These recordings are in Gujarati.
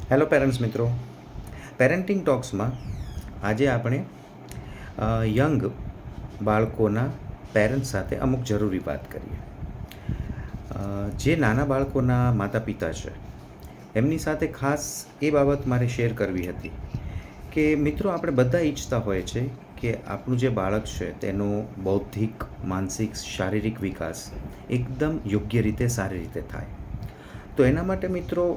હેલો પેરેન્ટ્સ મિત્રો, પેરેન્ટિંગ ટોક્સમાં આજે આપણે યંગ બાળકોના પેરેન્ટ્સ સાથે અમુક જરૂરી વાત કરીએ. જે નાના બાળકોના માતા પિતા છે એમની સાથે ખાસ એ બાબત મારે શેર કરવી હતી કે મિત્રો, આપણે બધા ઈચ્છતા હોય છે કે આપણું જે બાળક છે તેનો બૌદ્ધિક, માનસિક, શારીરિક વિકાસ એકદમ યોગ્ય રીતે, સારી રીતે થાય. તો એના માટે મિત્રો,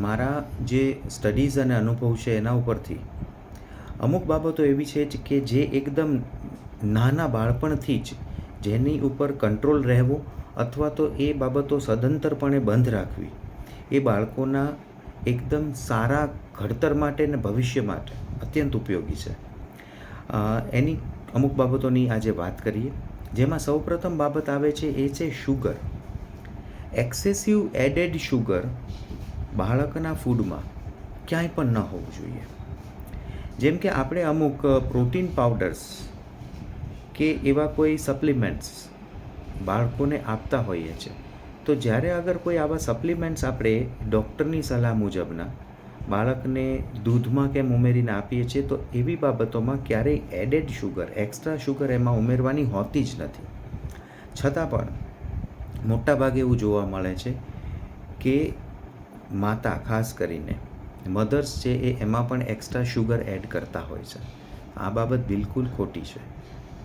મારા જે સ્ટડીઝ અને અનુભવ છે એના ઉપરથી અમુક બાબતો એવી છે જ કે જે એકદમ નાના બાળપણથી જ જેની ઉપર કંટ્રોલ રહેવો અથવા તો એ બાબતો સદંતરપણે બંધ રાખવી એ બાળકોના એકદમ સારા ઘડતર માટે અને ભવિષ્ય માટે અત્યંત ઉપયોગી છે. એની અમુક બાબતોની આજે વાત કરીએ, જેમાં સૌપ્રથમ બાબત આવે છે એ છે શુગર. એક્સેસિવ એડેડ શુગર બાળકના ફૂડમાં ક્યાંય પણ ન હોવું જોઈએ. જેમ કે આપણે અમુક પ્રોટીન પાવડર્સ કે એવા કોઈ સપ્લિમેન્ટ્સ બાળકોને આપતા હોઈએ છીએ, તો જ્યારે અગર કોઈ આવા સપ્લિમેન્ટ્સ આપણે ડૉક્ટરની સલાહ મુજબના બાળકને દૂધમાં કેમ ઉમેરીને આપીએ છીએ, તો એવી બાબતોમાં ક્યારેય એડેડ શુગર, એક્સ્ટ્રા શુગર એમાં ઉમેરવાની હોતી જ નથી. છતાં પણ મોટાભાગે એવું જોવા મળે છે કે માતા, ખાસ કરીને મધર્સ છે, એ એમાં પણ એક્સ્ટ્રા શુગર એડ કરતા હોય છે. આ બાબત બિલકુલ ખોટી છે.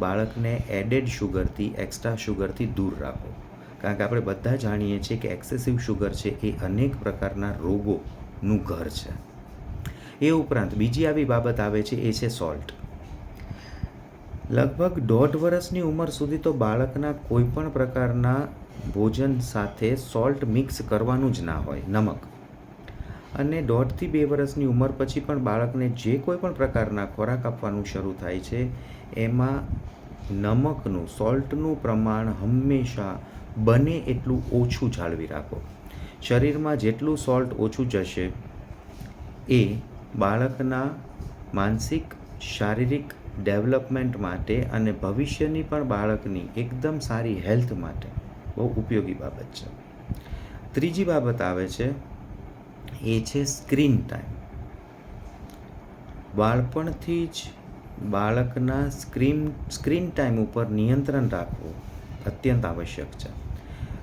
બાળકને એડેડ શુગરથી, એક્સ્ટ્રા શુગરથી દૂર રાખો, કારણ કે આપણે બધા જાણીએ છીએ કે એક્સેસિવ શુગર છે એ અનેક પ્રકારના રોગોનું ઘર છે. એ ઉપરાંત બીજી આવી બાબત આવે છે એ છે સોલ્ટ. લગભગ 1.5 વર્ષની ઉંમર સુધી તો બાળકના કોઈ પણ પ્રકારના ભોજન સાથે સોલ્ટ મિક્સ કરવાનું જ ના હોય, નમક. અને 1.5 થી 2 વર્ષની ઉંમર પછી પણ બાળકને જે કોઈ પણ પ્રકારના ખોરાક આપવાનું શરૂ થાય છે એમાં નમકનું, સોલ્ટનું પ્રમાણ હંમેશા બને એટલું ઓછું જાળવી રાખો. શરીરમાં જેટલું સોલ્ટ ઓછું જશે એ બાળકના માનસિક, શારીરિક ડેવલપમેન્ટ માટે અને ભવિષ્યની પણ બાળકની એકદમ સારી હેલ્થ માટે બહુ ઉપયોગી બાબત છે. ત્રીજી બાબત આવે છે એ છે સ્ક્રીન ટાઈમ. બાળપણથી જ બાળકના સ્ક્રીન ટાઈમ ઉપર નિયંત્રણ રાખવું અત્યંત આવશ્યક છે.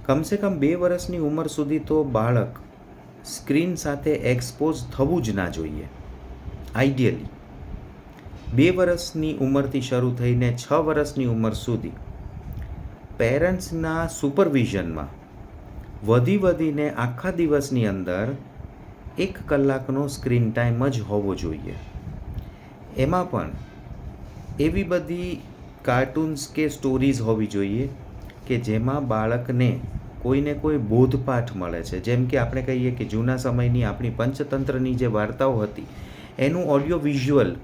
કમસે કમ 2 વર્ષની ઉંમર સુધી તો બાળક સ્ક્રીન સાથે એક્સપોઝ થવું જ ના જોઈએ. આઈડિયલી 2 વર્ષની ઉંમરથી શરૂ થઈને 6 વર્ષની ઉંમર સુધી પેરેન્ટ્સના સુપરવિઝનમાં વધીને આખા દિવસની અંદર 1 કલાકનો સ્ક્રીન ટાઈમ જ હોવો જોઈએ. એમાં પણ એવી બધી કાર્ટૂન્સ કે સ્ટોરીઝ હોવી જોઈએ કે જેમાં બાળકને કોઈને કોઈ બોધપાઠ મળે છે. જેમ કે આપણે કહીએ કે જૂના સમયની આપણી પંચતંત્રની જે વાર્તાઓ હતી એનું ઓડિયો વિઝ્યુઅલ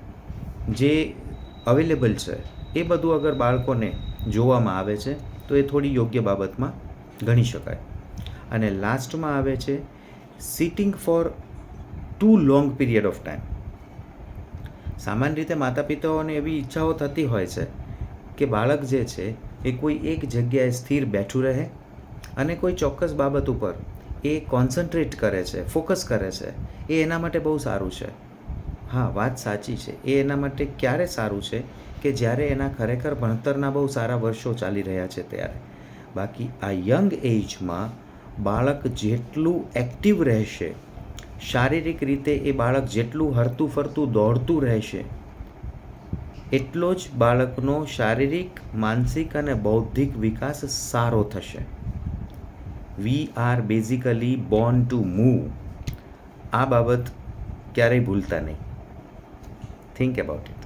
જે અવેલેબલ છે એ બધું અગર બાળકોને જોવામાં આવે છે તો એ થોડી યોગ્ય બાબતમાં ગણી શકાય. અને લાસ્ટમાં આવે છે sitting for too long period of time. સામાન્ય રીતે માતા પિતાઓને એવી ઈચ્છાઓ થતી હોય છે કે બાળક જે છે એ કોઈ એક જગ્યાએ સ્થિર બેઠું રહે અને કોઈ ચોક્કસ બાબત ઉપર એ કોન્સન્ટ્રેટ કરે છે, ફોકસ કરે છે. એ એના માટે બહુ સારું છે. હા, વાત સાચી છે. એ એના માટે ક્યારે સારું છે કે જ્યારે એના ખરેખર ભણતરના બહુ સારા વર્ષો ચાલી રહ્યા છે ત્યારે. બાકી આ યંગ એજમાં બાળક જેટલું એક્ટિવ રહેશે, શારીરિક રીતે એ બાળક જેટલું હરતું ફરતું દોડતું રહેશે, એટલો જ બાળકનો શારીરિક, માનસિક અને બૌદ્ધિક વિકાસ સારો થશે. We are basically born to move. આ બાબત ક્યારેય ભૂલતા નહીં. Think about it.